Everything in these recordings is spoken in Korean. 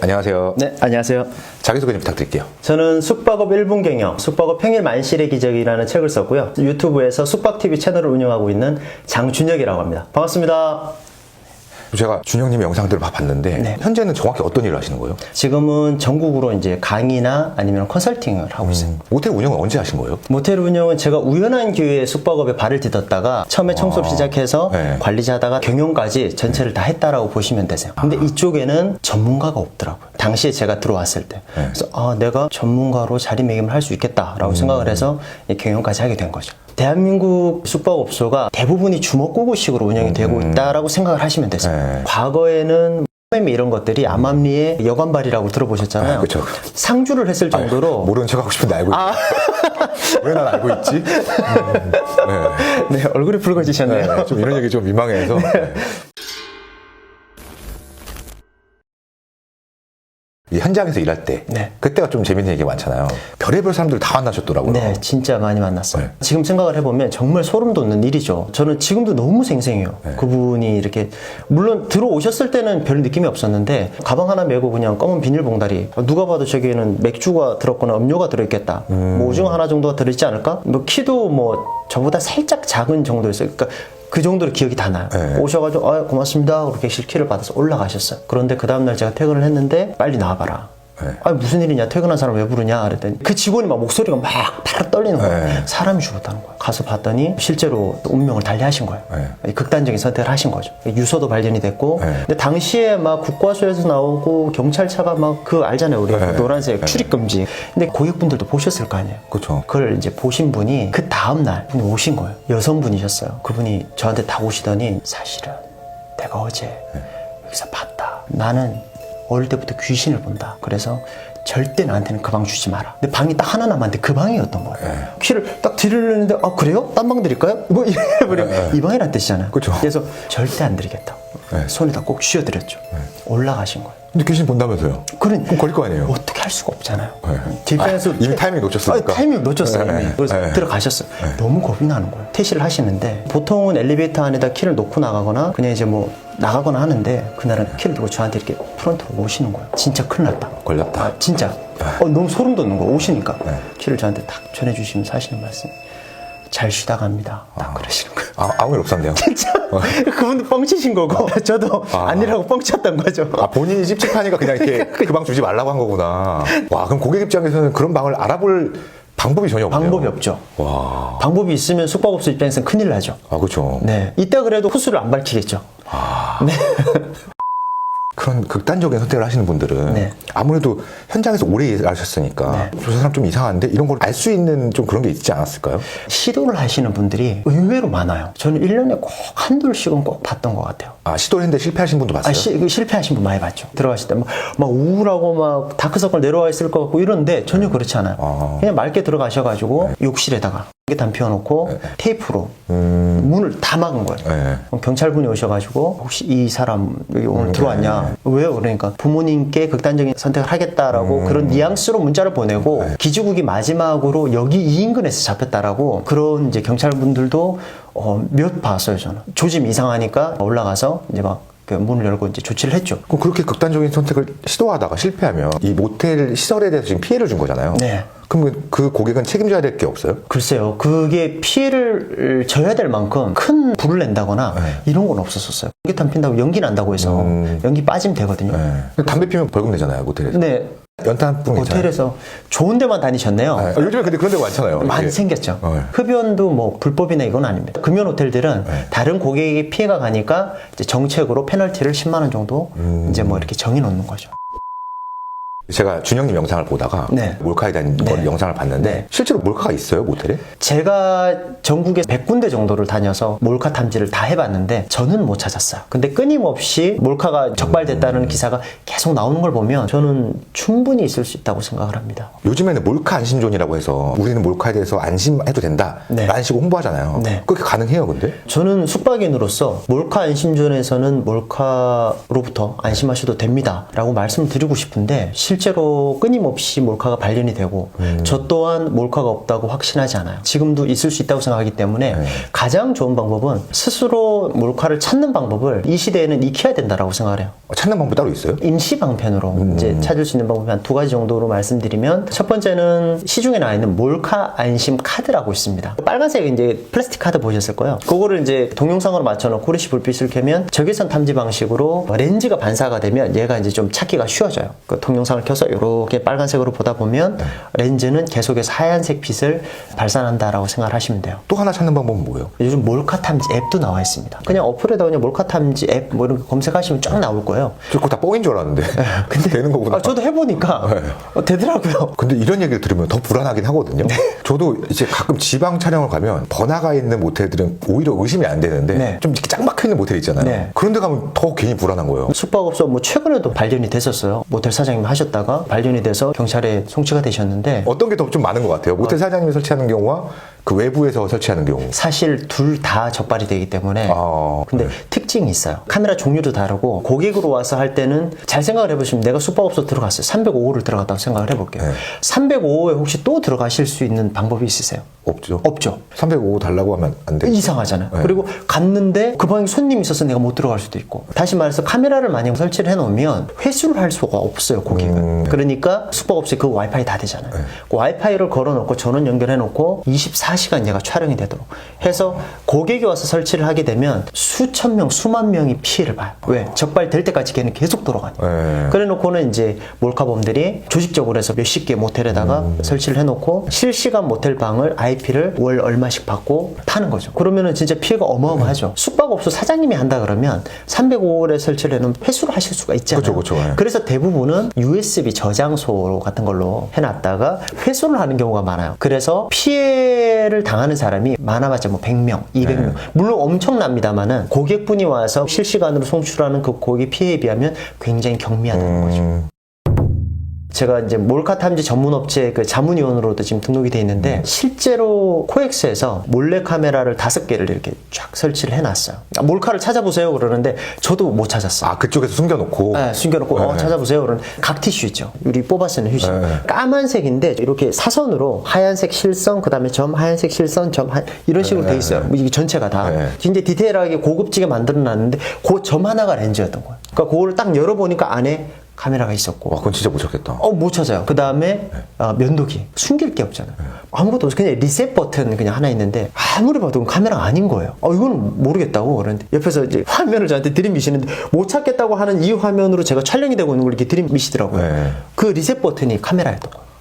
안녕하세요. 네, 안녕하세요. 자기소개 좀 부탁드릴게요. 저는 숙박업 1분 경영, 숙박업 평일 만실의 기적이라는 책을 썼고요. 유튜브에서 숙박TV 채널을 운영하고 있는 장준혁이라고 합니다. 반갑습니다. 제가 준영님의 영상들을 봤는데 네. 현재는 정확히 어떤 일을 하시는 거예요? 지금은 전국으로 이제 강의나 아니면 컨설팅을 하고 있어요. 모텔 운영은 언제 하신 거예요? 모텔 운영은 제가 우연한 기회에 숙박업에 발을 디뎠다가 처음에 청소를 시작해서 네. 관리자 하다가 경영까지 전체를 다 했다라고 보시면 되세요. 근데 이쪽에는 전문가가 없더라고요. 당시에 제가 들어왔을 때. 네. 그래서 내가 전문가로 자리매김을 할 수 있겠다라고 생각을 해서 이 경영까지 하게 된 거죠. 대한민국 숙박업소가 대부분이 주먹구구식으로 운영이 되고 있다라고 생각을 하시면 되세요. 네. 과거에는 이런 것들이 암암리의 여관발이라고 들어보셨잖아요. 그렇죠. 상주를 했을 정도로 모르는 척 하고 싶은데 알고 있지. 왜 난 알고 있지? 네, 얼굴이 붉어지셨네요. 네, 좀 이런 얘기 좀 민망해서. 네. 이 현장에서 일할 때 네. 그때가 좀 재밌는 얘기가 많잖아요. 별의별 사람들 다 만나셨더라고요. 네, 진짜 많이 만났어요. 네. 지금 생각을 해보면 정말 소름 돋는 일이죠. 저는 지금도 너무 생생해요. 네. 그분이 이렇게 물론 들어오셨을 때는 별 느낌이 없었는데 가방 하나 메고 그냥 검은 비닐봉다리, 누가 봐도 저기에는 맥주가 들었거나 음료가 들어있겠다, 뭐 오징어 하나 정도가 들어있지 않을까? 뭐 키도 뭐 저보다 살짝 작은 정도였어요. 그러니까 그 정도로 기억이 다 나요. 네. 오셔가지고 고맙습니다 그렇게 실키를 받아서 올라가셨어요. 그런데 그 다음날 제가 퇴근을 했는데 빨리 나와봐라. 네. 무슨 일이냐, 퇴근한 사람 왜 부르냐 그랬더니 그 직원이 막 목소리가 막 바로 떨리는 거예요. 네. 사람이 죽었다는 거예요. 가서 봤더니 실제로 운명을 달리하신 거예요. 네. 극단적인 선택을 하신 거죠. 유서도 발견이 됐고. 네. 근데 당시에 막 국과수에서 나오고 경찰차가 막 그 알잖아요, 우리 네. 노란색 출입금지. 근데 고객분들도 보셨을 거 아니에요. 그렇죠. 그걸 이제 보신 분이 그 다음날 오신 거예요. 여성분이셨어요. 그분이 저한테 다 오시더니 사실은 내가 어제 여기서 봤다. 나는 어릴 때부터 귀신을 본다. 그래서 절대 나한테는 그 방 주지 마라. 근데 방이 딱 하나 남았는데 그 방이었던 거예요. 키를 딱 드리려는데 그래요? 딴 방 드릴까요? 뭐 이래버리면 이 방이란 뜻이잖아요. 그쵸. 그래서 절대 안 드리겠다. 네. 손에다 꼭 쥐어드렸죠. 올라가신 거예요. 근데 귀신 본다면서요? 그럼 걸릴 거 아니에요? 어떻게 할 수가 없잖아요. 네. 뒷편에서 이미 타이밍 놓쳤으니까. 타이밍 놓쳤어요. 네. 이미. 그래서 네. 들어가셨어요. 너무 겁이 나는 거예요. 퇴실을 하시는데 보통은 엘리베이터 안에다 키를 놓고 나가거나 그냥 이제 뭐 나가거나 하는데 그날은 키를 들고 저한테 이렇게 프론트로 오시는 거예요. 진짜 큰일 났다. 걸렸다. 진짜. 너무 소름 돋는 거예요. 오시니까. 네. 키를 저한테 딱 전해주시면서 하시는 말씀. 잘 쉬다 갑니다. 딱 그러시는 거예요. 아무 일 없었네요. 진짜. 그분도 뻥치신 거고 저도 아니라고 뻥쳤던 거죠. 본인이 찝찝하니까 그냥 이렇게 그 방 주지 말라고 한 거구나. 와, 그럼 고객 입장에서는 그런 방을 알아볼 방법이 전혀 없네요. 방법이 없죠. 와. 방법이 있으면 숙박업소 입장에서는 큰일 나죠. 그렇죠. 네. 이때 그래도 후수를 안 밝히겠죠. 네. 그런 극단적인 선택을 하시는 분들은 네. 아무래도 현장에서 오래 일하셨으니까 저 사람 좀 이상한데 이런 걸 알 수 있는 좀 그런 게 있지 않았을까요? 시도를 하시는 분들이 의외로 많아요. 저는 1년에 꼭 한둘씩은 꼭 봤던 것 같아요. 시도를 했는데 실패하신 분도 봤어요? 실패하신 분 많이 봤죠. 들어가실 때 막 우울하고 막 다크서클 내려와 있을 것 같고 이런데 전혀 그렇지 않아요. 그냥 맑게 들어가셔가지고 욕실에다가 단 피워놓고 테이프로 문을 다 막은 거예요. 네. 그럼 경찰분이 오셔가지고 혹시 이 사람 여기 오늘 들어왔냐? 왜요? 그러니까 부모님께 극단적인 선택을 하겠다라고 그런 뉘앙스로 문자를 보내고 기지국이 마지막으로 여기 이 인근에서 잡혔다라고 그런 이제 경찰분들도 몇 봤어요. 저는 조짐 이상하니까 올라가서 이제 막 그 문을 열고 이제 조치를 했죠. 그럼 그렇게 극단적인 선택을 시도하다가 실패하면 이 모텔 시설에 대해서 지금 피해를 준 거잖아요. 네. 그럼 그 고객은 책임져야 될 게 없어요? 글쎄요. 그게 피해를 져야 될 만큼 큰 불을 낸다거나 이런 건 없었었어요. 연기탄 핀다고 연기 난다고 해서 연기 빠지면 되거든요. 담배 피면 벌금 내잖아요, 모텔에서. 네. 연탄뿐 괜찮아요? 호텔에서 좋은 데만 다니셨네요. 요즘에 근데 그런 데가 많잖아요. 많이 이게. 생겼죠. 흡연도 뭐 불법이나 이건 아닙니다. 금연 호텔들은 다른 고객에게 피해가 가니까 이제 정책으로 페널티를 10만 원 정도 이제 뭐 이렇게 정해 놓는 거죠. 제가 준영님 영상을 보다가 네. 몰카에 대한 걸 영상을 봤는데 네. 실제로 몰카가 있어요, 모텔에? 제가 전국에 100군데 정도를 다녀서 몰카 탐지를 다 해봤는데 저는 못 찾았어요. 근데 끊임없이 몰카가 적발됐다는 기사가 계속 나오는 걸 보면 저는 충분히 있을 수 있다고 생각을 합니다. 요즘에는 몰카 안심존이라고 해서 우리는 몰카에 대해서 안심해도 된다 라는 식으로 홍보하잖아요. 네. 그렇게 가능해요, 근데? 저는 숙박인으로서 몰카 안심존에서는 몰카로부터 안심하셔도 됩니다 라고 말씀을 드리고 싶은데 실제로 끊임없이 몰카가 발견이 되고 저 또한 몰카가 없다고 확신하지 않아요. 지금도 있을 수 있다고 생각하기 때문에 가장 좋은 방법은 스스로 몰카를 찾는 방법을 이 시대에는 익혀야 된다라고 생각을 해요. 찾는 방법 따로 있어요? 임시 방편으로 이제 찾을 수 있는 방법이 한 두 가지 정도로 말씀드리면, 첫 번째는 시중에 나와 있는 몰카 안심 카드라고 있습니다. 빨간색 이제 플라스틱 카드 보셨을 거예요. 그거를 이제 동영상으로 맞춰놓고 후레쉬 불빛을 켜면 적외선 탐지 방식으로 렌즈가 반사가 되면 얘가 이제 좀 찾기가 쉬워져요. 그 동영상을 켜서 이렇게 빨간색으로 보다 보면 렌즈는 계속해서 하얀색 빛을 발산한다라고 생각을 하시면 돼요. 또 하나 찾는 방법은 뭐예요? 요즘 몰카 탐지 앱도 나와 있습니다. 그냥 어플에다 그냥 몰카 탐지 앱 뭐 이런 거 검색하시면 쫙 나올 거예요. 저 그거 다 뻥인 줄 알았는데 근데 되는 거구나. 저도 해보니까 되더라고요. 근데 이런 얘기를 들으면 더 불안하긴 하거든요. 저도 이제 가끔 지방 촬영을 가면 번화가에 있는 모텔들은 오히려 의심이 안 되는데 좀 이렇게 짱 박혀 있는 모텔 있잖아요. 그런 데 가면 더 괜히 불안한 거예요. 숙박업소 뭐 최근에도 발견이 됐었어요. 모텔 사장님 하셨다가 발견이 돼서 경찰에 송치가 되셨는데, 어떤 게 더 좀 많은 것 같아요? 모텔 사장님이 설치하는 경우와 그 외부에서 설치하는 경우. 사실 둘 다 적발이 되기 때문에. 근데 네. 특징이 있어요. 카메라 종류도 다르고, 고객으로 와서 할 때는 잘 생각을 해보시면, 내가 숙박업소 들어갔어요. 305호를 들어갔다고 생각을 해볼게요. 305호에 혹시 또 들어가실 수 있는 방법이 있으세요? 없죠. 없죠. 305 달라고 하면 안 돼. 이상하잖아요. 그리고 갔는데 그 방에 손님이 있어서 내가 못 들어갈 수도 있고. 다시 말해서 카메라를 만약 설치를 해놓으면 회수를 할 수가 없어요, 고객은. 그러니까 숙박업소에 그 와이파이 다 되잖아요. 그 와이파이를 걸어놓고 전원 연결해놓고 24시간 얘가 촬영이 되도록 해서 고객이 와서 설치를 하게 되면 수천 명, 수만 명이 피해를 봐요. 왜? 적발될 때까지 걔는 계속 돌아가니까. 그래놓고는 이제 몰카범들이 조직적으로 해서 몇십 개 모텔에다가 설치를 해놓고 실시간 모텔 방을 IP를 월 얼마씩 받고 타는 거죠. 그러면은 진짜 피해가 어마어마하죠. 숙박업소 사장님이 한다 그러면 305월에 설치를 해놓으면 회수를 하실 수가 있잖아요. 그쵸. 그래서 대부분은 USB 저장소 같은 걸로 해놨다가 회수를 하는 경우가 많아요. 그래서 피해를 당하는 사람이 많아봤자 뭐 100명, 200명. 물론 엄청납니다만은 고객분이 와서 실시간으로 송출하는 그 고객 피해에 비하면 굉장히 경미하다는 거죠. 제가 이제 몰카 탐지 전문 업체 그 자문위원으로도 지금 등록이 돼 있는데, 실제로 코엑스에서 몰래 카메라를 5개를 이렇게 쫙 설치를 해놨어요. 몰카를 찾아보세요 그러는데 저도 못 찾았어요. 그쪽에서 숨겨놓고. 네, 숨겨놓고 찾아보세요 그러는 각 티슈 있죠. 우리 뽑아 쓰는 휴지. 까만색인데 이렇게 사선으로 하얀색 실선, 그 다음에 점, 하얀색 실선, 점, 이런 식으로 돼 있어요. 이게 전체가 다. 굉장히 디테일하게 고급지게 만들어놨는데 그 점 하나가 렌즈였던 거예요. 그러니까 그거를 딱 열어보니까 안에 카메라가 있었고. 그건 진짜 못 찾겠다. 못 찾아요. 그 다음에 면도기. 숨길 게 없잖아요. 아무것도 없어. 그냥 리셋 버튼 그냥 하나 있는데 아무리 봐도 카메라가 아닌 거예요. 이건 모르겠다고. 그런데 옆에서 이제 화면을 저한테 들이미시는데 못 찾겠다고 하는 이 화면으로 제가 촬영이 되고 있는 걸 이렇게 들이미시더라고요. 그 리셋 버튼이 카메라였던 거예요.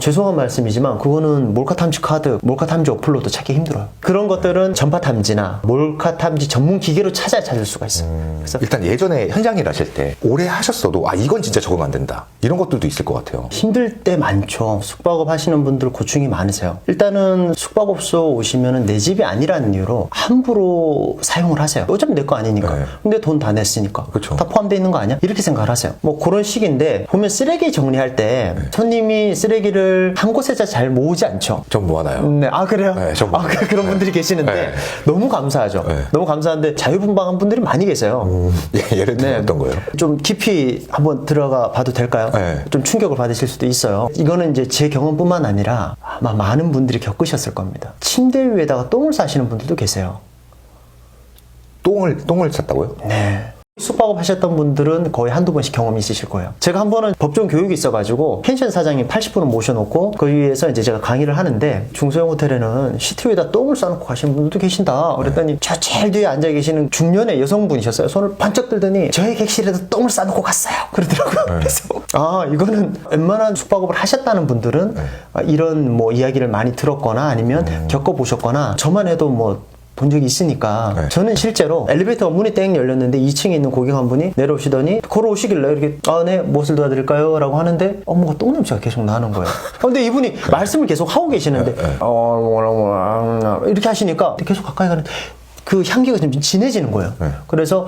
죄송한 말씀이지만 그거는 몰카 탐지 카드, 몰카 탐지 어플로도 찾기 힘들어요. 그런 것들은 전파 탐지나 몰카 탐지 전문 기계로 찾아야 찾을 수가 있어요. 그래서 일단 예전에 현장 일 하실 때 오래 하셨어도 이건 진짜 적응 안 된다, 이런 것들도 있을 것 같아요. 힘들 때 많죠. 숙박업 하시는 분들 고충이 많으세요. 일단은 숙박업소 오시면은 내 집이 아니라는 이유로 함부로 사용을 하세요. 어차피 내 거 아니니까. 근데 돈 다 냈으니까. 그쵸. 다 포함되어 있는 거 아니야? 이렇게 생각을 하세요. 뭐 그런 식인데, 보면 쓰레기 정리할 때 손님이 쓰레기를 한 곳에 잘 모으지 않죠. 전 모아놔요. 네, 그래요? 네, 전 모아놔요. 그런 분들이 계시는데 너무 감사하죠. 너무 감사한데 자유분방한 분들이 많이 계세요. 예를 들면 어떤 거예요? 좀 깊이 한번 들어가 봐도 될까요? 좀 충격을 받으실 수도 있어요. 이거는 이제 제 경험뿐만 아니라 아마 많은 분들이 겪으셨을 겁니다. 침대 위에다가 똥을 싸시는 분들도 계세요. 똥을 쌌다고요? 네. 숙박업 하셨던 분들은 거의 한두 번씩 경험이 있으실 거예요. 제가 한 번은 법정 교육이 있어가지고 펜션 사장님 80분을 모셔놓고 그 위에서 이제 제가 강의를 하는데, 중소형 호텔에는 시트 위에다 똥을 싸놓고 가시는 분들도 계신다. 그랬더니 저 제일 뒤에 앉아 계시는 중년의 여성분이셨어요. 손을 반짝 들더니 저희 객실에도 똥을 싸놓고 갔어요. 그러더라고요. 그래서 이거는 웬만한 숙박업을 하셨다는 분들은 이런 뭐 이야기를 많이 들었거나 아니면 겪어보셨거나, 저만 해도 뭐 본 적이 있으니까. 저는 실제로 엘리베이터가 문이 땡 열렸는데 2층에 있는 고객 한 분이 내려오시더니 걸어오시길래 이렇게 네, 무엇을 도와드릴까요? 라고 하는데 뭔가 똥냄새가 계속 나는 거예요. 근데 이분이 말씀을 계속 하고 계시는데 이렇게 하시니까 계속 가까이 가는데 그 향기가 좀 진해지는 거예요. 그래서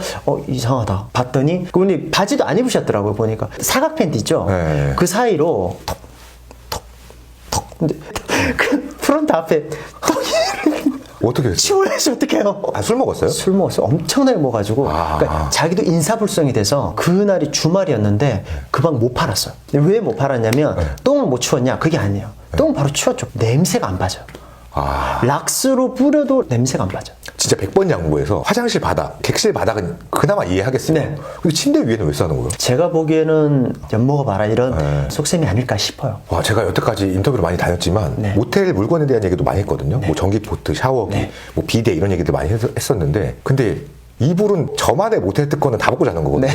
이상하다 봤더니 그분이 바지도 안 입으셨더라고요. 보니까 사각 팬티 있죠? 그 사이로 톡 근데 그 프론트 앞에 똥이 어떻게 했어요? 치워야지 어떡해요. 아, 술 먹었어요? 술 먹었어요. 엄청나게 먹어가지고 그러니까 자기도 인사불성이 돼서 그날이 주말이었는데 그 방 못 팔았어요. 왜 못 팔았냐면 똥을 못 치웠냐? 그게 아니에요. 똥은 바로 치웠죠. 냄새가 안 빠져요. 락스로 뿌려도 냄새가 안 빠져. 진짜 100번 양보해서 화장실 바닥, 객실 바닥은 그나마 이해하겠어요. 네. 근데 침대 위에는 왜 싸는 거예요? 제가 보기에는 엿먹어봐라 이런 속셈이 아닐까 싶어요. 와, 제가 여태까지 인터뷰를 많이 다녔지만 모텔 물건에 대한 얘기도 많이 했거든요. 뭐 전기포트, 샤워기, 뭐 비데 이런 얘기들 많이 했었는데 근데 이불은 저만의 모텔 특권은 다 벗고 자는 거거든요.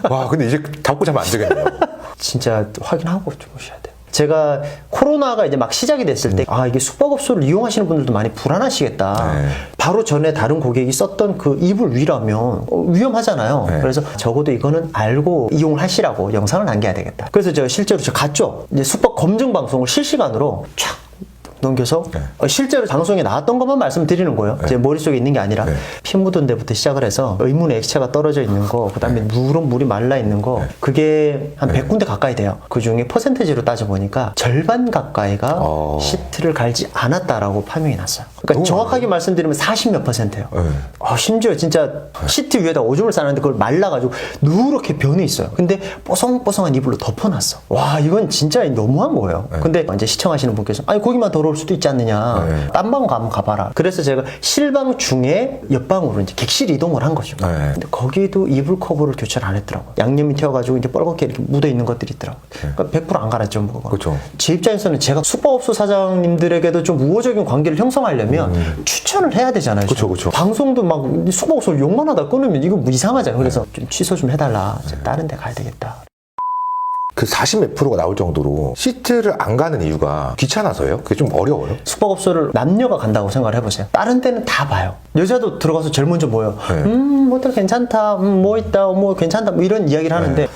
와, 근데 이제 다 벗고 자면 안 되겠네요. 진짜 확인하고 주무셔야 돼요. 제가 코로나가 이제 막 시작이 됐을 때 이게 숙박업소를 이용하시는 분들도 많이 불안하시겠다. 바로 전에 다른 고객이 썼던 그 이불 위라면 위험하잖아요. 그래서 적어도 이거는 알고 이용을 하시라고 영상을 남겨야 되겠다. 그래서 제가 실제로 갔죠. 이제 숙박 검증 방송을 실시간으로 촥 넘겨서 실제로 방송에 나왔던 것만 말씀드리는 거예요. 제 머릿속에 있는 게 아니라 피 묻은 데부터 시작을 해서 의문의 액체가 떨어져 있는 거, 그 다음에 물이 말라 있는 거, 그게 한 100군데 가까이 돼요. 그 중에 퍼센테이지로 따져보니까 절반 가까이가 시트를 갈지 않았다라고 파명이 났어요. 그러니까 정확하게 말씀드리면 40몇 %예요. 심지어 진짜 시트 위에다 오줌을 싸는데 그걸 말라가지고 누렇게 변이 있어요. 근데 뽀송뽀송한 이불로 덮어놨어. 와, 이건 진짜 너무한 거예요. 근데 이제 시청하시는 분께서 아니 거기만 더러울 수도 있지 않느냐. 딴 방 가면 가봐라. 그래서 제가 실방 중에 옆방으로 이제 객실 이동을 한 거죠. 근데 거기도 이불 커버를 교체를 안 했더라고요. 양념이 튀어가지고 이제 뻘겋게 이렇게 묻어 있는 것들이 있더라고요. 그러니까 100%안 갈았죠, 뭐가. 그렇죠. 제 입장에서는 제가 숙박업소 사장님들에게도 좀 우호적인 관계를 형성하려면 추천을 해야 되잖아요. 그렇죠. 방송도 막 숙박업소 욕만 하다 끊으면 이거 뭐 이상하잖아요. 그래서 좀 취소 좀 해달라. 다른 데 가야 되겠다. 그 40 몇 프로가 나올 정도로 시트를 안 가는 이유가 귀찮아서예요? 그게 좀 어려워요? 숙박업소를 남녀가 간다고 생각을 해보세요. 다른 데는 다 봐요. 여자도 들어가서 제일 먼저 보여. 모텔 괜찮다. 뭐 있다. 뭐 괜찮다. 뭐 이런 이야기를 하는데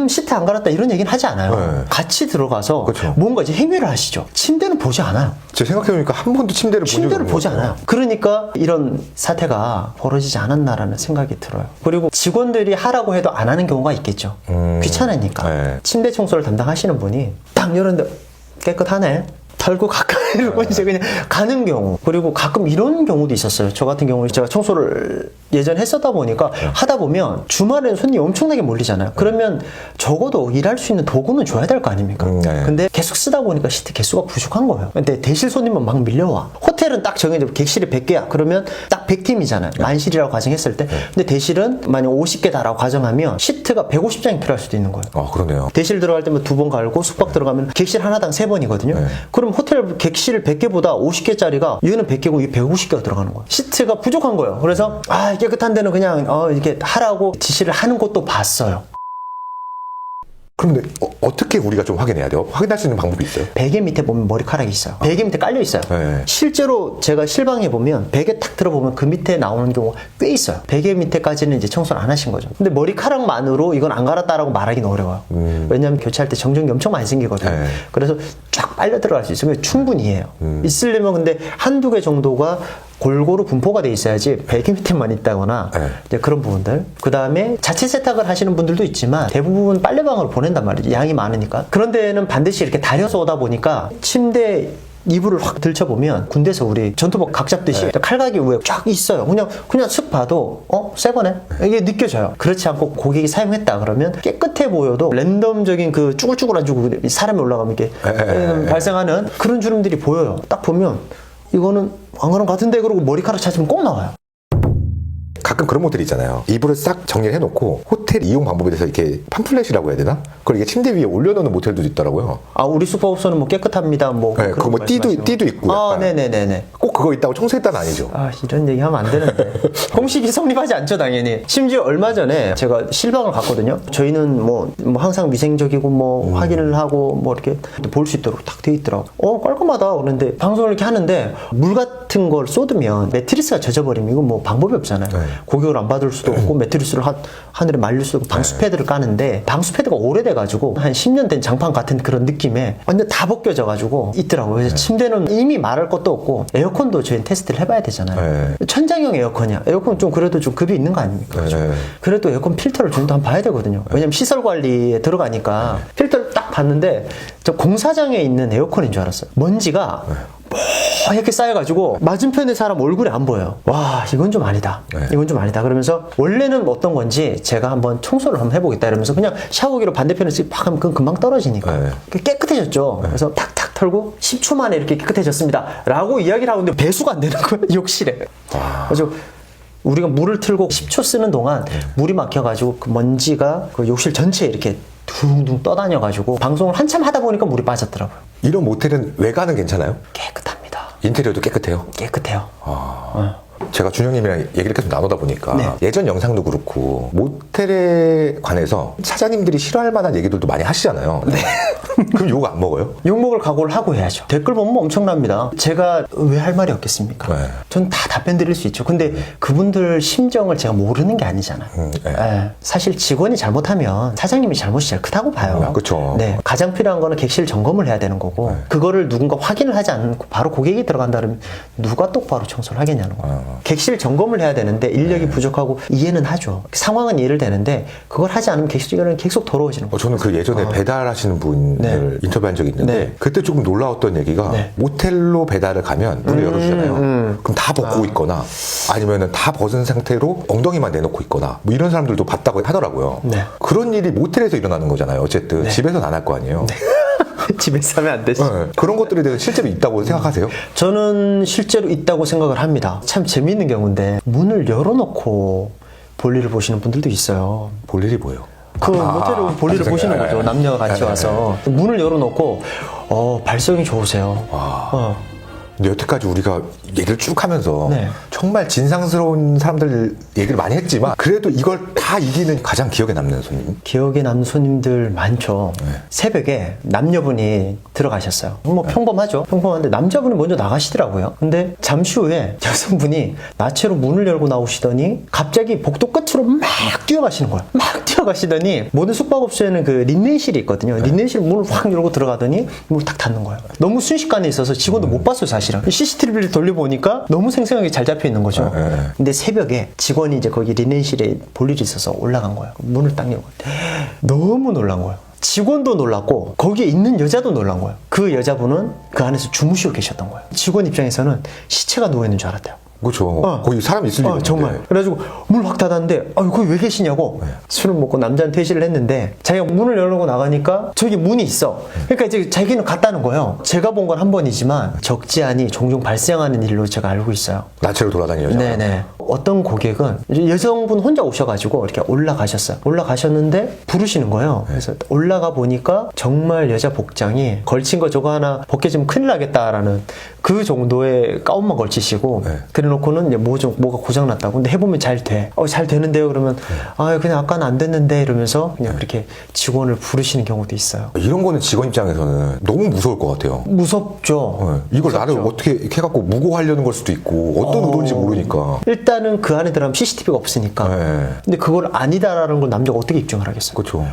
시트 안 갈았다 이런 얘기는 하지 않아요. 같이 들어가서 뭔가 이제 행위를 하시죠. 침대는 보지 않아요. 제가 생각해보니까 한 번도 침대를 보지 않아요. 그러니까 이런 사태가 벌어지지 않았나라는 생각이 들어요. 그리고 직원들이 하라고 해도 안 하는 경우가 있겠죠. 귀찮으니까. 침대 청소를 담당하시는 분이 딱 열었는데 깨끗하네. 털고 가까이로 이제 그냥 가는 경우. 그리고 가끔 이런 경우도 있었어요. 저 같은 경우는 제가 청소를 예전에 했었다 보니까 하다 보면 주말에는 손님이 엄청나게 몰리잖아요. 그러면 적어도 일할 수 있는 도구는 줘야 될 거 아닙니까? 근데 계속 쓰다 보니까 시트 개수가 부족한 거예요. 근데 대실 손님은 막 밀려와. 호텔은 딱 정해져 객실이 100개야. 그러면 딱 100팀이잖아요. 만실이라고 가정했을 때. 근데 대실은 만약 50개다라고 가정하면 시트가 150장이 필요할 수도 있는 거예요. 그러네요. 대실 들어갈 때면 2번 갈고 숙박 들어가면 객실 하나당 3번이거든요. 그럼 호텔 객실 100개보다 50개짜리가 얘는 100개고 이 150개가 들어가는 거예요. 시트가 부족한 거예요. 그래서 깨끗한 데는 그냥 이렇게 하라고 지시를 하는 것도 봤어요. 그런데 어떻게 우리가 좀 확인해야 돼요? 확인할 수 있는 방법이 있어요? 베개 밑에 보면 머리카락이 있어요. 베개 밑에 깔려 있어요. 실제로 제가 실방에 보면 베개 탁 들어보면 그 밑에 나오는 경우가 꽤 있어요. 베개 밑에까지는 이제 청소를 안 하신 거죠. 근데 머리카락만으로 이건 안 갈았다라고 말하기는 어려워요. 왜냐하면 교체할 때 정전기 엄청 많이 생기거든요. 그래서 쫙 빨려 들어갈 수 있어요. 충분히 해요. 있으려면 근데 한두 개 정도가 골고루 분포가 돼 있어야지 베개 밑에만 있다거나 이제 그런 부분들. 그 다음에 자체 세탁을 하시는 분들도 있지만 대부분 빨래방으로 보낸단 말이죠. 양이 많으니까. 그런 데는 반드시 이렇게 다려서 오다 보니까 침대 이불을 확 들춰보면 군대에서 우리 전투복 각 잡듯이 칼각이 위에 쫙 있어요. 그냥 쓱 봐도 새 거네? 이게 느껴져요. 그렇지 않고 고객이 사용했다 그러면 깨끗해 보여도 랜덤적인 그 쭈글쭈글한 주고 사람이 올라가면 이렇게 발생하는 그런 주름들이 보여요. 딱 보면 이거는 안 그런 것 같은데 그러고 머리카락 찾으면 꼭 나와요. 가끔 그런 모델이 있잖아요. 이불을 싹 정리를 해놓고 호텔 이용 방법에 대해서 이렇게 팜플렛이라고 해야 되나? 그걸 이게 침대 위에 올려놓는 모텔도 있더라고요. 우리 숙박업소는 뭐 깨끗합니다. 뭐 그거 뭐 띠도 있고. 네네네네. 꼭 그거 있다고 청소했다는 아니죠? 이런 얘기 하면 안 되는데. 공식이 성립하지 않죠, 당연히. 심지어 얼마 전에 제가 실방을 갔거든요. 저희는 뭐 항상 위생적이고 뭐 확인을 하고 뭐 이렇게 볼 수 있도록 딱 돼 있더라고. 깔끔하다. 그런데 방송을 이렇게 하는데 물 같은 걸 쏟으면 매트리스가 젖어버리면 이건 뭐 방법이 없잖아요. 고객을 안 받을 수도 없고 매트리스를 하늘에 말릴 수도 없고 방수 패드를 까는데 방수 패드가 오래돼가지고 한 10년 된 장판 같은 그런 느낌에 완전 다 벗겨져가지고 있더라고요. 그래서 침대는 이미 말할 것도 없고 에어컨도 저희 테스트를 해봐야 되잖아요. 천장형 에어컨이야. 에어컨 좀 그래도 좀 급이 있는 거 아닙니까? 그래도 에어컨 필터를 좀 더 한번 봐야 되거든요. 왜냐면 시설 관리에 들어가니까 필터를 딱 봤는데 저 공사장에 있는 에어컨인 줄 알았어요. 먼지가 이렇게 쌓여가지고 맞은편에 사람 얼굴이 안 보여요. 와, 이건 좀 아니다. 네. 이건 좀 아니다. 그러면서 원래는 어떤 건지 제가 한번 청소를 한번 해보겠다 이러면서 그냥 샤워기로 반대편에 팍 하면 그건 금방 떨어지니까. 네. 깨끗해졌죠. 그래서 탁탁 털고 10초 만에 이렇게 깨끗해졌습니다. 라고 이야기를 하고 있는데 배수가 안 되는 거예요. 욕실에. 그래서 우리가 물을 틀고 10초 쓰는 동안 물이 막혀가지고 그 먼지가 그 욕실 전체에 이렇게 둥둥 떠다녀가지고 방송을 한참 하다 보니까 물이 빠졌더라고요. 이런 모텔은 외관은 괜찮아요? 깨끗합니다. 인테리어도 깨끗해요? 깨끗해요. 제가 준영님이랑 얘기를 계속 나누다 보니까 네. 예전 영상도 그렇고 모텔에 관해서 사장님들이 싫어할 만한 얘기들도 많이 하시잖아요. 네. 그럼 욕 안 먹어요? 욕먹을 각오를 하고 해야죠. 댓글 보면 엄청납니다. 제가 왜 할 말이 없겠습니까? 네. 전 다 답변 드릴 수 있죠. 근데 그분들 심정을 제가 모르는 게 아니잖아요. 네. 예. 사실 직원이 잘못하면 사장님이 잘못이 제일 크다고 봐요. 그쵸. 네. 가장 필요한 거는 객실 점검을 해야 되는 거고 그거를 누군가 확인을 하지 않고 바로 고객이 들어간다 그러면 누가 똑바로 청소를 하겠냐는 거예요. 객실 점검을 해야 되는데 인력이 부족하고 이해는 하죠. 상황은 이해를 되는데 그걸 하지 않으면 객실은 계속 더러워지는 거예요. 저는 그 예전에 배달하시는 분을 인터뷰한 적이 있는데 네. 그때 조금 놀라웠던 얘기가 네. 모텔로 배달을 가면 문을 열어주잖아요. 그럼 다 벗고 있거나 아니면 다 벗은 상태로 엉덩이만 내놓고 있거나 뭐 이런 사람들도 봤다고 하더라고요. 네. 그런 일이 모텔에서 일어나는 거잖아요. 어쨌든 집에서는 안 할 거 아니에요. 집에서 하면 안 되지. 네. 그런 것들에 대해서 실제로 있다고 생각하세요? 저는 실제로 있다고 생각을 합니다. 참 재미있는 경우인데 문을 열어놓고 볼일을 보시는 분들도 있어요. 볼 일이 뭐예요? 그 모텔을 볼일을 보시는 네. 거죠. 남녀가 같이 와서 문을 열어놓고 발성이 좋으세요. 근데 여태까지 우리가 얘기를 쭉 하면서 네. 정말 진상스러운 사람들 얘기를 많이 했지만 그래도 이걸 다 이기는 가장 기억에 남는 손님. 기억에 남는 손님들 많죠. 새벽에 남녀분이 들어가셨어요. 뭐 평범하죠. 평범한데 남자분이 먼저 나가시더라고요. 근데 잠시 후에 여성분이 나체로 문을 열고 나오시더니 갑자기 복도 끝으로 막 뛰어가시는 거예요. 막 뛰어가시더니 모든 숙박업소에는 그 린넨실이 있거든요. 린넨실 문을 확 열고 들어가더니 문을 탁 닫는 거예요. 너무 순식간에 있어서 직원도 못 봤어요, 사실은. CCTV를 돌려보니까 너무 생생하게 잘 잡혀 있는 거죠. 근데 새벽에 직원이 이제 거기 린넨실에 볼 일이 있어서 올라간 거예요. 문을 딱 열고 너무 놀란 거예요. 직원도 놀랐고 거기에 있는 여자도 놀란 거예요. 그 여자분은 그 안에서 주무시고 계셨던 거예요. 직원 입장에서는 시체가 누워있는 줄 알았대요. 그렇죠. 거기 사람 있을 리가 정말. 없는데. 그래가지고 문을 확 닫았는데 거기 왜 계시냐고 술을 먹고 남자는 퇴실을 했는데 자기가 문을 열고 나가니까 저기 문이 있어. 그러니까 이제 자기는 갔다는 거예요. 제가 본 건 한 번이지만 적지 않이 종종 발생하는 일로 제가 알고 있어요. 나체로 돌아다니는 여자. 네네. 어떤 고객은 여성분 혼자 오셔가지고 이렇게 올라가셨어요. 올라가셨는데 부르시는 거예요. 그래서 올라가 보니까 정말 여자 복장이 걸친 거 저거 하나 벗겨지면 큰일 나겠다라는 그 정도의 가운만 걸치시고 그래놓고는 이제 뭐가 고장났다고. 근데 해보면 잘 돼. 잘 되는데요. 그러면 그냥 아까는 안 됐는데 이러면서 그냥 그렇게 직원을 부르시는 경우도 있어요. 이런 거는 직원 입장에서는 너무 무서울 것 같아요. 무섭죠. 이걸 무섭죠. 나를 어떻게 이렇게 해갖고 무고하려는 걸 수도 있고 어떤 의도인지 모르니까. 일단은 그 안에 들어가면 CCTV가 없으니까. 근데 그걸 아니다라는 걸 남자가 어떻게 입증을 하겠어요? 그렇죠.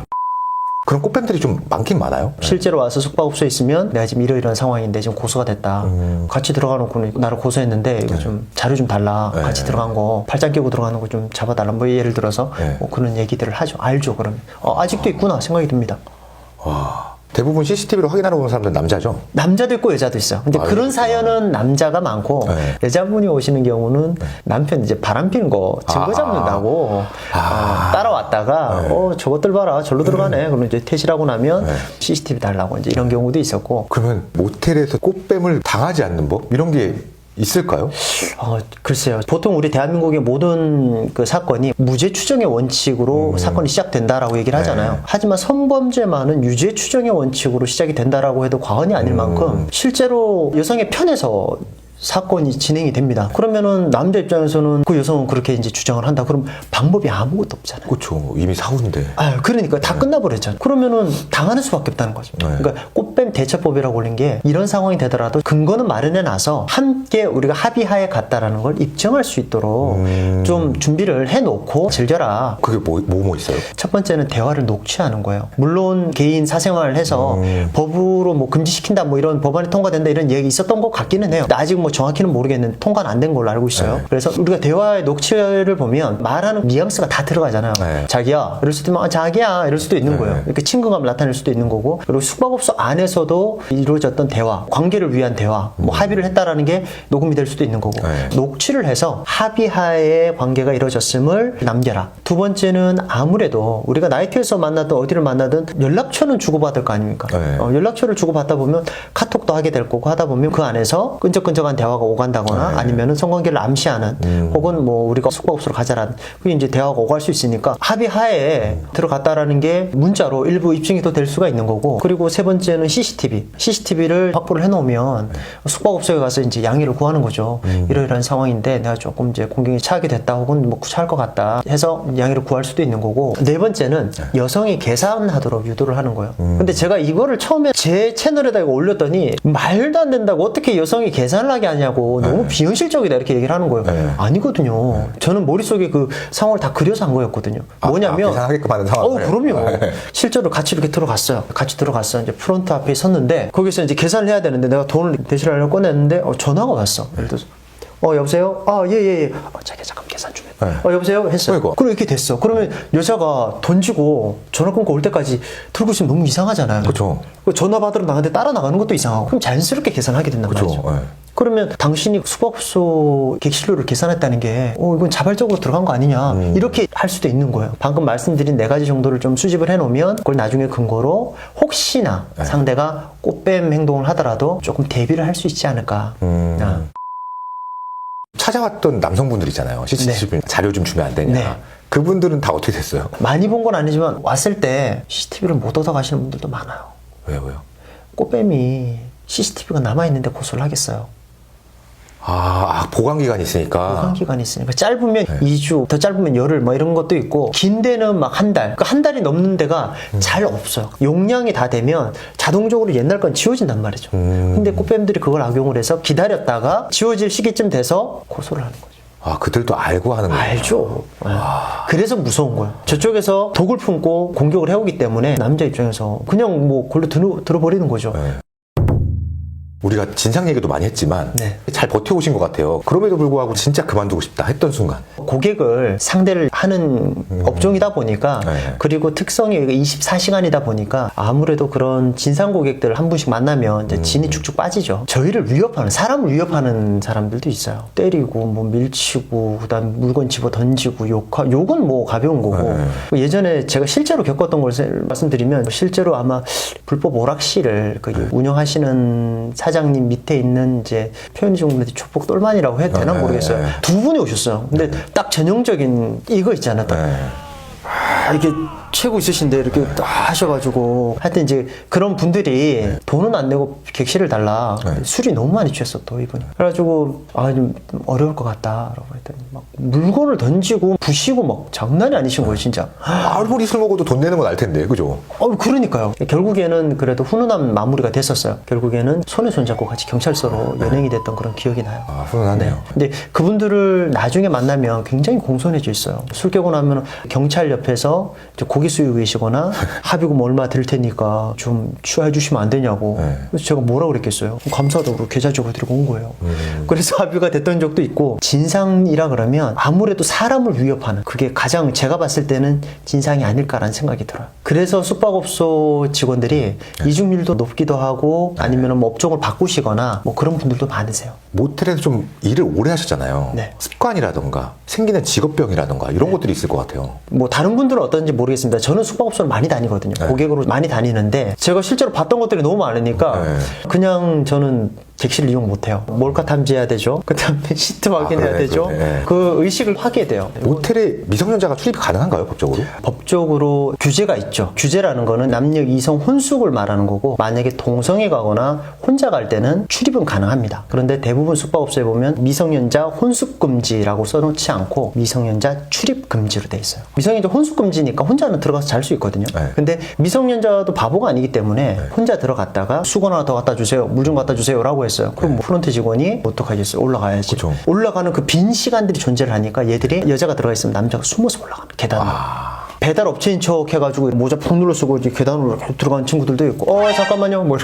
그런 꽃뱀들이 좀 많긴 많아요. 실제로 와서 숙박업소에 있으면 내가 지금 이러이러한 상황인데 지금 고소가 됐다. 같이 들어가 놓고는 나를 고소했는데 이거 좀 자료 좀 달라. 같이 들어간 거 팔짱 끼고 들어가는 거 좀 잡아달라. 뭐 예를 들어서 뭐 그런 얘기들을 하죠. 알죠. 그러면 아직도 있구나 생각이 듭니다. 와. 대부분 CCTV로 확인하러 오는 사람들은 남자죠? 남자도 있고 여자도 있어요. 근데 그런 사연은 남자가 많고 여자분이 오시는 경우는 남편 이제 바람 피는 거 증거 잡는다고 따라왔다가 저것들 봐라 절로 들어가네. 그러면 이제 퇴실하고 나면 CCTV 달라고 이제 이런 경우도 있었고. 그러면 모텔에서 꽃뱀을 당하지 않는 법 이런 게 있을까요? 글쎄요. 보통 우리 대한민국의 모든 그 사건이 무죄 추정의 원칙으로 사건이 시작된다라고 얘기를 하잖아요. 하지만 성범죄만은 유죄 추정의 원칙으로 시작이 된다라고 해도 과언이 아닐 만큼 실제로 여성의 편에서 사건이 진행이 됩니다. 그러면은 남자 입장에서는 그 여성은 그렇게 이제 주장을 한다. 그럼 방법이 아무것도 없잖아요. 그렇죠. 이미 사후인데. 그러니까 다 끝나버렸잖아요. 그러면은 당하는 수밖에 없다는 거죠. 그러니까 꽃뱀 대처법이라고 올린 게 이런 상황이 되더라도 근거는 마련해놔서 함께 우리가 합의하에 갔다라는 걸 입증할 수 있도록 좀 준비를 해놓고 즐겨라. 그게 뭐 있어요? 첫 번째는 대화를 녹취하는 거예요. 물론 개인 사생활을 해서 법으로 뭐 금지시킨다 뭐 이런 법안이 통과된다 이런 얘기 있었던 것 같기는 해요. 아직 뭐 뭐 정확히는 모르겠는데 통과는 안 된 걸로 알고 있어요. 네. 그래서 우리가 대화의 녹취를 보면 말하는 뉘앙스가 다 들어가잖아요. 네. 자기야 이럴 수도 있고 자기야 이럴 수도 있는 거예요. 이렇게 친근감을 나타낼 수도 있는 거고, 그리고 숙박업소 안에서도 이루어졌던 대화, 관계를 위한 대화, 뭐 합의를 했다라는 게 녹음이 될 수도 있는 거고, 네. 녹취를 해서 합의하에 관계가 이루어졌음을 남겨라. 두 번째는 아무래도 우리가 나이트에서 만나든 어디를 만나든 연락처는 주고받을 거 아닙니까? 네. 연락처를 주고받다 보면 카톡도 하게 될 거고 하다 보면 그 안에서 끈적끈적한 대화가 오간다거나 네. 아니면은 성관계를 암시하는 혹은 뭐 우리가 숙박업소로 가자라는 그게 이제 대화가 오갈 수 있으니까 합의하에 들어갔다라는 게 문자로 일부 입증이 또 될 수가 있는 거고, 그리고 세 번째는 CCTV를 확보를 해놓으면 숙박업소에 가서 이제 양해를 구하는 거죠. 이러이러한 상황인데 내가 조금 이제 공경이 차게 됐다 혹은 뭐 구차할 것 같다 해서 양해를 구할 수도 있는 거고, 네 번째는 여성이 계산하도록 유도를 하는 거예요. 근데 제가 이거를 처음에 제 채널에다 이거 올렸더니 말도 안 된다고 어떻게 여성이 계산을 하게 하냐고 너무 비현실적이다 이렇게 얘기를 하는 거예요. 아니거든요. 저는 머릿속에 그 상황을 다 그려서 한 거였거든요. 뭐냐면 계산하게끔 하는 상황. 그럼요. 실제로 같이 이렇게 들어갔어요. 같이 들어갔어. 이제 프론트 앞에 섰는데 거기서 이제 계산을 해야 되는데 내가 돈을 대신하려고 꺼냈는데 전화가 왔어. 예를 들어서 여보세요? 예. 자기 잠깐 계산 좀 해. 여보세요? 했어요. 그럼 이렇게 됐어. 그러면 여자가 던지고 전화 끊고 올 때까지 들고 있으면 너무 이상하잖아요. 그렇죠. 전화 받으러 나가는데 따라 나가는 것도 이상하고, 그럼 자연스럽게 계산하게 된단 말이죠. 네. 그러면 당신이 숙박업소 객실료를 계산했다는 게 이건 자발적으로 들어간 거 아니냐 이렇게 할 수도 있는 거예요. 방금 말씀드린 네 가지 정도를 좀 수집을 해놓으면 그걸 나중에 근거로 혹시나 상대가 꽃뱀 행동을 하더라도 조금 대비를 할 수 있지 않을까. 찾아왔던 남성분들 있잖아요. CCTV 자료 좀 주면 안 되냐. 네. 그분들은 다 어떻게 됐어요? 많이 본 건 아니지만 왔을 때 CCTV를 못 얻어 가시는 분들도 많아요. 왜요? 꽃뱀이 CCTV가 남아있는데 고소를 하겠어요. 보관 기간이 있으니까. 보관 기간이 있으니까 짧으면 2주, 더 짧으면 열흘 뭐 이런 것도 있고, 긴 데는 막 한 달. 그러니까 한 달이 넘는 데가 잘 없어요. 용량이 다 되면 자동적으로 옛날 건 지워진단 말이죠. 근데 꽃뱀들이 그걸 악용을 해서 기다렸다가 지워질 시기쯤 돼서 고소를 하는 거죠. 그들도 알고 하는 거예요. 알죠. 그래서 무서운 거예요. 저쪽에서 독을 품고 공격을 해오기 때문에 남자 입장에서 그냥 뭐 골로 들어버리는 거죠. 우리가 진상 얘기도 많이 했지만 잘 버텨오신 것 같아요. 그럼에도 불구하고 진짜 그만두고 싶다 했던 순간. 고객을 상대를 하는 업종이다 보니까 그리고 특성이 24시간이다 보니까 아무래도 그런 진상 고객들 한 분씩 만나면 이제 진이 축축 빠지죠. 저희를 위협하는, 사람을 위협하는 사람들도 있어요. 때리고 뭐 밀치고 그다음 물건 집어 던지고 욕은 뭐 가벼운 거고. 예전에 제가 실제로 겪었던 걸 말씀드리면, 실제로 아마 불법 오락실을 운영하시는 사장님 밑에 있는 이제 표현이 좀 조폭 똘만이라고 해도 되나 모르겠어요. 두 분이 오셨어요. 근데 딱 전형적인 이거 있잖아요. 이렇게 최고 있으신데 이렇게 딱 하셔가지고 하여튼 이제 그런 분들이 돈은 안 내고 객실을 달라. 술이 너무 많이 취했어 또 이분이. 그래가지고 좀 어려울 것 같다라고 했더니 막 물건을 던지고 부시고 막 장난이 아니신 거예요 진짜. 아무리 술 먹어도 돈 내는 건 알 텐데, 그죠? 그러니까요. 결국에는 그래도 훈훈한 마무리가 됐었어요. 결국에는 손에 손잡고 같이 경찰서로 연행이 됐던 그런 기억이 나요. 훈훈하네요. 근데 그분들을 나중에 만나면 굉장히 공손해져 있어요. 술 깨고 나면 경찰 옆에서 고기 수유 계시거나 합의금 얼마 들 테니까 좀 취하해 주시면 안 되냐고. 그래서 제가 뭐라고 그랬겠어요. 감사하다고 계좌적으로 들고 온 거예요. 그래서 합의가 됐던 적도 있고, 진상이라 그러면 아무래도 사람을 위협하는, 그게 가장 제가 봤을 때는 진상이 아닐까라는 생각이 들어요. 그래서 숙박업소 직원들이 이중률도 높기도 하고 아니면 뭐 업종을 바꾸시거나 뭐 그런 분들도 많으세요. 모텔에서 좀 일을 오래 하셨잖아요. 습관이라던가 생기는 직업병이라던가 이런 것들이 있을 것 같아요. 뭐 다른 분들은 어떤지 모르겠습니다. 저는 숙박업소를 많이 다니거든요. 고객으로 많이 다니는데 제가 실제로 봤던 것들이 너무 많으니까 그냥 저는 객실 이용 못해요. 몰카 탐지해야 되죠. 그 다음에 시트 확인해야 되죠. 그 의식을 하게 돼요. 모텔에 미성년자가 출입이 가능한가요, 법적으로? 법적으로 규제가 있죠. 규제라는 거는 남녀 이성 혼숙을 말하는 거고, 만약에 동성애 가거나 혼자 갈 때는 출입은 가능합니다. 그런데 대부분 숙박업소에 보면 미성년자 혼숙 금지라고 써놓지 않고 미성년자 출입 금지로 돼 있어요. 미성년자 혼숙 금지니까 혼자는 들어가서 잘 수 있거든요. 근데 미성년자도 바보가 아니기 때문에 혼자 들어갔다가 수건 하나 더 갖다 주세요, 물 좀 갖다 주세요 라고 했어요. 그럼 뭐 프론트 직원이 어떡하겠어요? 올라가야지. 올라가는 그 빈 시간들이 존재를 하니까 얘들이, 여자가 들어가 있으면 남자가 숨어서 올라갑니다. 계단으로. 배달 업체인 척 해가지고 모자 푹 눌러 쓰고 이제 계단으로 들어가는 친구들도 있고 잠깐만요 뭐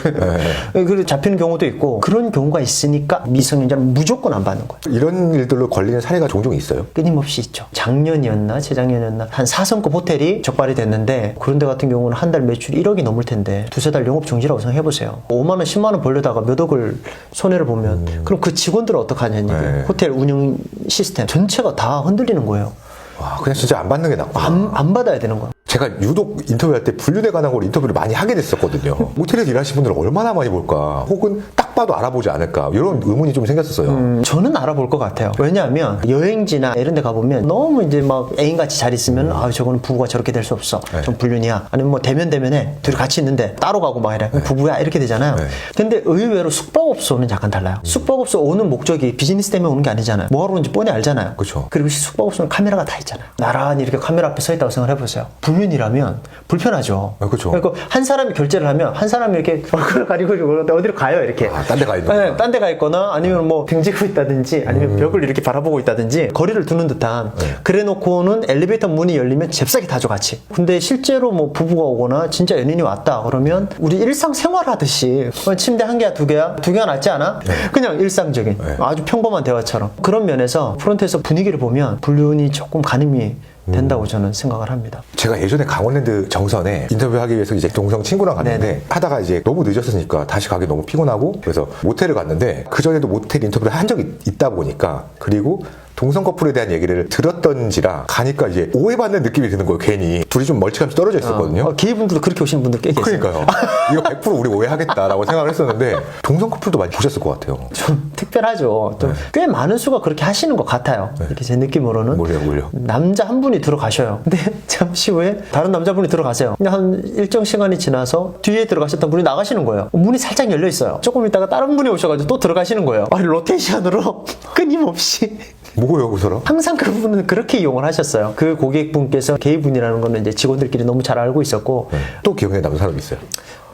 그리고 잡히는 경우도 있고 그런 경우가 있으니까 미성년자는 무조건 안 받는 거예요. 이런 일들로 걸리는 사례가 종종 있어요? 끊임없이 있죠. 작년이었나 재작년이었나 한 4성급 호텔이 적발이 됐는데 그런 데 같은 경우는 한 달 매출이 1억이 넘을 텐데 두세 달 영업 정지라고 생각해보세요. 5만 원 10만 원 벌려다가 몇 억을 손해를 보면 그럼 그 직원들은 어떡하냐는 얘기예요. 네. 호텔 운영 시스템 전체가 다 흔들리는 거예요. 와, 그냥 진짜 안 받는 게 낫구나. 안 받아야 되는 거야. 제가 유독 인터뷰할 때 불륜에 관한 걸 인터뷰를 많이 하게 됐었거든요. 모텔에서 일하시는 분들은 얼마나 많이 볼까? 혹은 딱 봐도 알아보지 않을까? 이런 의문이 좀 생겼었어요. 저는 알아볼 것 같아요. 왜냐하면 여행지나 이런 데 가보면 너무 이제 막 애인같이 잘 있으면 아 저거는 부부가 저렇게 될 수 없어. 네. 좀 불륜이야. 아니면 뭐 대면대면에 둘이 같이 있는데 따로 가고 막 이래. 부부야 이렇게 되잖아요. 네. 근데 의외로 숙박업소는 약간 달라요. 숙박업소 오는 목적이 비즈니스 때문에 오는 게 아니잖아요. 뭐하러 오는지 뻔히 알잖아요. 그쵸. 그리고 숙박업소는 카메라가 다 있잖아요. 나란히 이렇게 카메라 앞에 서 있다고 생각해보세요. 불륜이라면 불편하죠. 그쵸. 그러니까 한 사람이 결제를 하면 한 사람이 이렇게 얼굴을 가리고 어디로 가요 이렇게. 딴 데 가 있는 네, 딴 데 가 있거나 아니면 뭐 등지고 있다든지 아니면 벽을 이렇게 바라보고 있다든지 거리를 두는 듯한 그래 놓고는 엘리베이터 문이 열리면 잽싸게 타죠 같이. 근데 실제로 뭐 부부가 오거나 진짜 연인이 왔다 그러면 우리 일상생활 하듯이 침대 한 개야 두 개야? 두 개가 낫지 않아? 그냥 일상적인 아주 평범한 대화처럼 그런 면에서 프론트에서 분위기를 보면 불륜이 조금 가늠이 된다고 저는 생각을 합니다. 제가 예전에 강원랜드 정선에 인터뷰하기 위해서 이제 동성 친구랑 갔는데 네네. 하다가 이제 너무 늦었으니까 다시 가기 너무 피곤하고 그래서 모텔을 갔는데 그전에도 모텔 인터뷰를 한 적이 있다 보니까 그리고 동성 커플에 대한 얘기를 들었던지라 가니까 이제 오해받는 느낌이 드는 거예요. 괜히 둘이 좀 멀찌감치 떨어져 있었거든요. 게이분들도 그렇게 오시는 분들 꽤 계세요. 그러니까요. 이거 100% 우리 오해하겠다라고 생각을 했었는데 동성 커플도 많이 보셨을 것 같아요. 좀 특별하죠. 좀 꽤 많은 수가 그렇게 하시는 것 같아요. 이렇게 제 느낌으로는. 뭐래요? 남자 한 분이 들어가셔요. 근데 잠시 후에 다른 남자분이 들어가세요. 근데 한 일정 시간이 지나서 뒤에 들어가셨던 분이 나가시는 거예요. 문이 살짝 열려 있어요. 조금 있다가 다른 분이 오셔가지고 또 들어가시는 거예요. 아니, 로테이션으로 끊임없이. 뭐고요, 그 사람? 항상 그분은 그렇게 이용을 하셨어요. 그 고객분께서 게이분이라는 거는 이제 직원들끼리 너무 잘 알고 있었고 또 기억에 남는 사람이 있어요.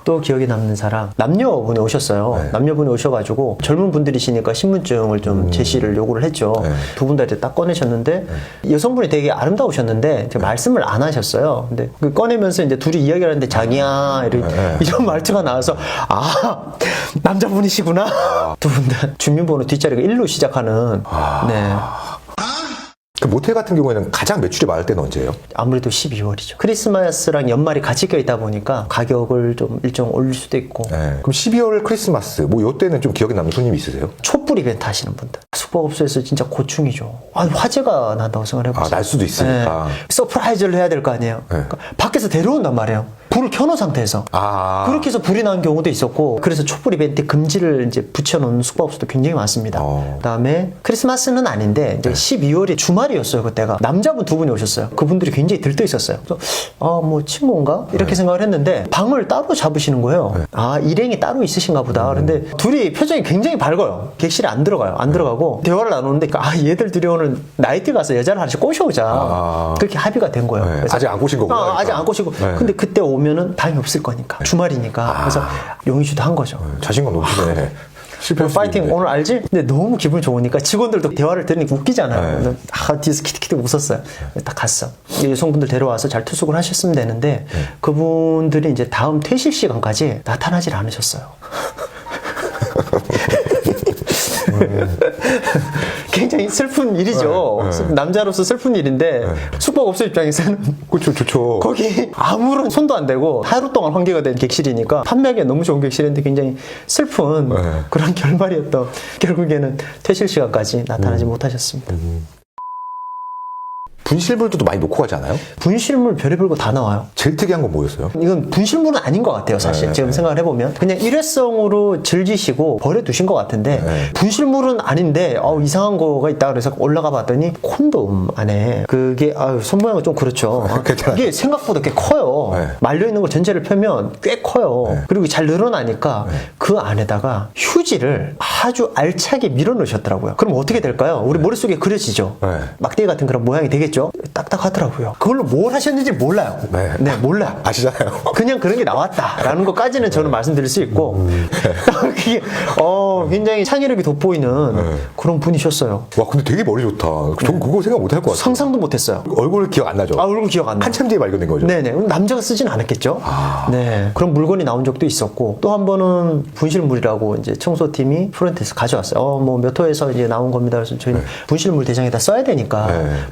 또 기억에 남는 사람 남녀분이 오셨어요. 남녀분이 오셔가지고 젊은 분들이시니까 신분증을 좀 제시를 요구를 했죠. 두 분 다 이제 딱 꺼내셨는데 여성분이 되게 아름다우셨는데 말씀을 안 하셨어요. 근데 그 꺼내면서 이제 둘이 이야기를 하는데 자기야 이런 말투가 나와서 아 남자분이시구나. 두 분 다 주민번호 뒷자리가 1로 시작하는 네. 그 모텔 같은 경우에는 가장 매출이 많을 때는 언제예요? 아무래도 12월이죠. 크리스마스랑 연말이 같이 껴있다 보니까 가격을 좀 일정 올릴 수도 있고. 그럼 12월 크리스마스 뭐 요때는 좀 기억에 남는 손님이 있으세요? 촛불 이벤트 하시는 분들. 숙박업소에서 진짜 고충이죠. 아, 화재가 난다고 생각해보세요. 날 수도 있으니까. 서프라이즈를 해야 될 거 아니에요. 그러니까 밖에서 데려온단 말이에요. 불을 켜놓은 상태에서. 그렇게 해서 불이 난 경우도 있었고, 그래서 촛불 이벤트 금지를 이제 붙여놓은 숙박업소도 굉장히 많습니다. 그다음에 크리스마스는 아닌데 이제 12월이 주말이었어요 그때가. 남자분 두 분이 오셨어요. 그분들이 굉장히 들떠 있었어요. 그래서 뭐 친구인가 이렇게 생각을 했는데 방을 따로 잡으시는 거예요. 일행이 따로 있으신가 보다. 그런데 둘이 표정이 굉장히 밝아요. 객실에 안 들어가요. 안 들어가고 대화를 나누는데 얘들 둘이 오늘 나이트 가서 여자를 하나씩 꼬셔오자. 그렇게 합의가 된 거예요. 그래서 아직 안 꼬신 거구나. 아직 안 꼬시고. 근데 그때 오면은 방이 없을 거니까. 주말이니까. 그래서 용의주도 한 거죠. 자신감 넘치네. 파이팅 오늘 알지? 근데 너무 기분이 좋으니까 직원들도 대화를 들으니까 웃기잖아요. 뒤에서 키득키득 웃었어요. 딱 갔어. 여성분들 데려와서 잘 투숙을 하셨으면 되는데 그분들이 이제 다음 퇴실 시간까지 나타나질 않으셨어요. 굉장히 슬픈 일이죠. 남자로서 슬픈 일인데 숙박업소 입장에서는 그렇죠, 좋죠. 거기 아무런 손도 안 대고 하루 동안 환기가 된 객실이니까 판매하기에 너무 좋은 객실인데 굉장히 슬픈 그런 결말이었던 결국에는 퇴실 시간까지 나타나지 못하셨습니다. 분실물도 많이 놓고 가지 않아요? 분실물 별의별 거 다 나와요. 제일 특이한 건 뭐였어요? 이건 분실물은 아닌 것 같아요 사실. 지금 생각을 해보면 그냥 일회성으로 즐기시고 버려두신 것 같은데 분실물은 아닌데 이상한 거가 있다 그래서 올라가 봤더니 콘돔 안에 그게 손 모양은 좀 그렇죠. 이게 생각보다 꽤 커요. 말려있는 거 전체를 펴면 꽤 커요. 그리고 잘 늘어나니까 그 안에다가 휴지를 아주 알차게 밀어 넣으셨더라고요. 그럼 어떻게 될까요? 우리 머릿속에 그려지죠. 막대기 같은 그런 모양이 되겠죠. 말이죠. 딱딱하더라고요. 그걸로 뭘 하셨는지 몰라요. 네, 몰라요. 아시잖아요. 그냥 그런 게 나왔다라는 것까지는 저는 말씀드릴 수 있고 그게 굉장히 창의력이 돋보이는 그런 분이셨어요. 와, 근데 되게 머리 좋다. 전 그거 생각 못 할 것 같아요. 상상도 못했어요. 얼굴 기억 안 나죠? 얼굴 기억 안 나요. 한참 뒤에 발견된 거죠? 네네. 남자가 쓰진 않았겠죠? 네. 그런 물건이 나온 적도 있었고, 또 한 번은 분실물이라고 이제 청소팀이 프론트에서 가져왔어요. 뭐 몇 호에서 이제 나온 겁니다. 그래서 저희는 분실물 대장에다 써야 되니까,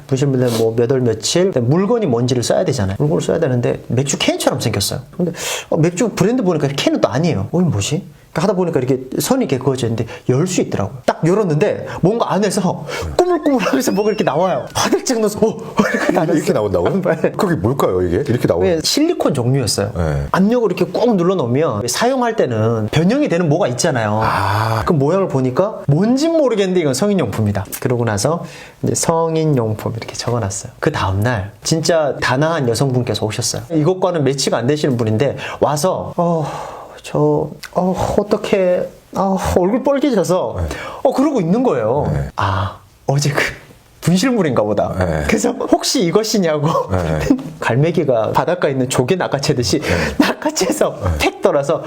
분실물에 뭐 몇 월 며칠, 물건이 뭔지를 써야 되잖아요. 물건을 써야 되는데, 맥주 캔처럼 생겼어요. 근데 맥주 브랜드 보니까 캔은 또 아니에요. 이게 뭐지? 하다 보니까 이렇게 선이 이렇게 그어져 있는데 열 수 있더라고요. 딱 열었는데 뭔가 안에서 꾸물꾸물하면서 뭐가 이렇게 나와요. 화들짝 넣어서 이렇게 나온다고? 그게 뭘까요, 이게? 이렇게 나오는? 실리콘 종류였어요. 네. 압력을 이렇게 꾹 눌러 놓으면 사용할 때는 변형이 되는 뭐가 있잖아요. 그 모양을 보니까 뭔진 모르겠는데 이건 성인용품이다. 그러고 나서 이제 성인용품 이렇게 적어놨어요. 그 다음날 진짜 다나한 여성분께서 오셨어요. 이것과는 매치가 안 되시는 분인데 와서 어떡해. 얼굴 빨개져서, 그러고 있는 거예요. 어제 그 분실물인가 보다. 그래서 혹시 이것이냐고. 갈매기가 바닷가에 있는 조개 낚아채듯이 낚아채서 팩 돌아서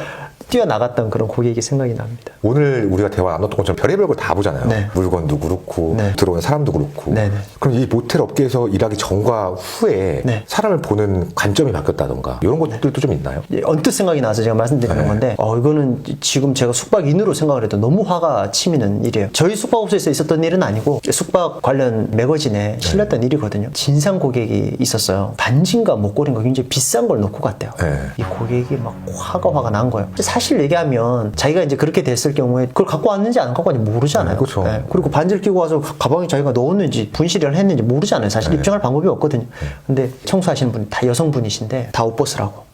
뛰어나갔던 그런 고객이 생각이 납니다. 오늘 우리가 대화 나눴던 것처럼 별의별 걸 다 보잖아요. 네. 물건도 그렇고 들어오는 사람도 그렇고. 네네. 그럼 이 모텔 업계에서 일하기 전과 후에 사람을 보는 관점이 바뀌었다던가 이런 것들도 좀 있나요? 언뜻 생각이 나서 제가 말씀드리는 건데 이거는 지금 제가 숙박인으로 생각을 해도 너무 화가 치미는 일이에요. 저희 숙박업소에서 있었던 일은 아니고 숙박 관련 매거진에 실렸던 일이거든요. 진상 고객이 있었어요. 반지인가 목걸이인가 굉장히 비싼 걸 놓고 갔대요. 이 고객이 막 화가 난 거예요. 사실 얘기하면 자기가 이제 그렇게 됐을 경우에 그걸 갖고 왔는지 안 갖고 왔는지 모르잖아요. 그렇죠. 그리고 반지를 끼고 와서 가방에 자기가 넣었는지 분실을 했는지 모르잖아요. 사실 입증할 방법이 없거든요. 근데 청소하시는 분이 다 여성분이신데 다 옷 벗으라고.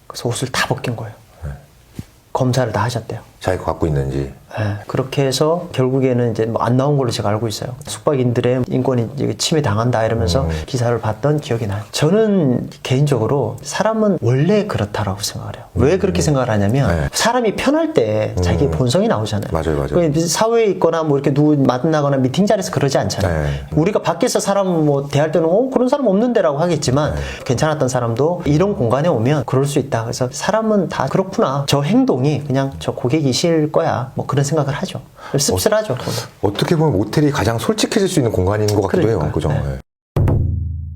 그래서 옷을 다 벗긴 거예요. 검사를 다 하셨대요. 자기가 갖고 있는지. 그렇게 해서 결국에는 이제 뭐 안 나온 걸로 제가 알고 있어요. 숙박인들의 인권이 이제 침해 당한다 이러면서 기사를 봤던 기억이 나요. 저는 개인적으로 사람은 원래 그렇다라고 생각을 해요. 왜 그렇게 생각을 하냐면 사람이 편할 때 자기 본성이 나오잖아요. 맞아요. 사회에 있거나 뭐 이렇게 누구 만나거나 미팅 자리에서 그러지 않잖아요. 우리가 밖에서 사람 뭐 대할 때는 그런 사람 없는데라고 하겠지만 괜찮았던 사람도 이런 공간에 오면 그럴 수 있다. 그래서 사람은 다 그렇구나. 저 행동이 그냥 저 고객이실 거야. 뭐 그런 생각을 하죠. 씁쓸하죠. 어떻게 보면 모텔이 가장 솔직해질 수 있는 공간인 것 같기도 해요. 그죠?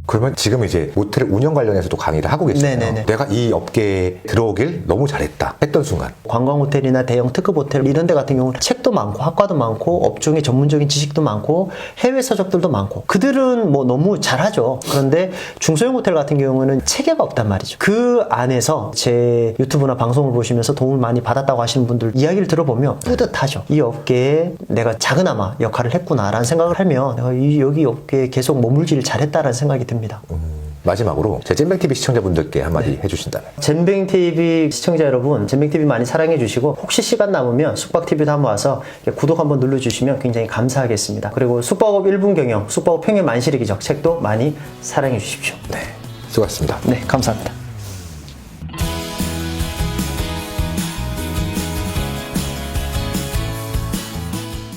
그러면 지금 이제 모텔 운영 관련해서도 강의를 하고 계시잖아요. 네네네. 내가 이 업계에 들어오길 너무 잘했다 했던 순간. 관광호텔이나 대형 특급 호텔 이런 데 같은 경우는 책도 많고 학과도 많고 업종의 전문적인 지식도 많고 해외 서적들도 많고 그들은 뭐 너무 잘하죠. 그런데 중소형 호텔 같은 경우는 체계가 없단 말이죠. 그 안에서 제 유튜브나 방송을 보시면서 도움을 많이 받았다고 하시는 분들 이야기를 들어보면 뿌듯하죠. 이 업계에 내가 작은아마 역할을 했구나라는 생각을 하면 내가 여기 업계에 계속 머물기를 잘했다라는 생각이 듭니다. 마지막으로 제 잼뱅TV 시청자분들께 한마디 해주신다면. 잼뱅TV 시청자 여러분, 잼뱅TV 많이 사랑해 주시고 혹시 시간 남으면 숙박TV도 한번 와서 구독 한번 눌러주시면 굉장히 감사하겠습니다. 그리고 숙박업 1분 경영, 숙박업 평행 만실의 기적 책도 많이 사랑해 주십시오. 네, 수고하셨습니다. 네, 감사합니다.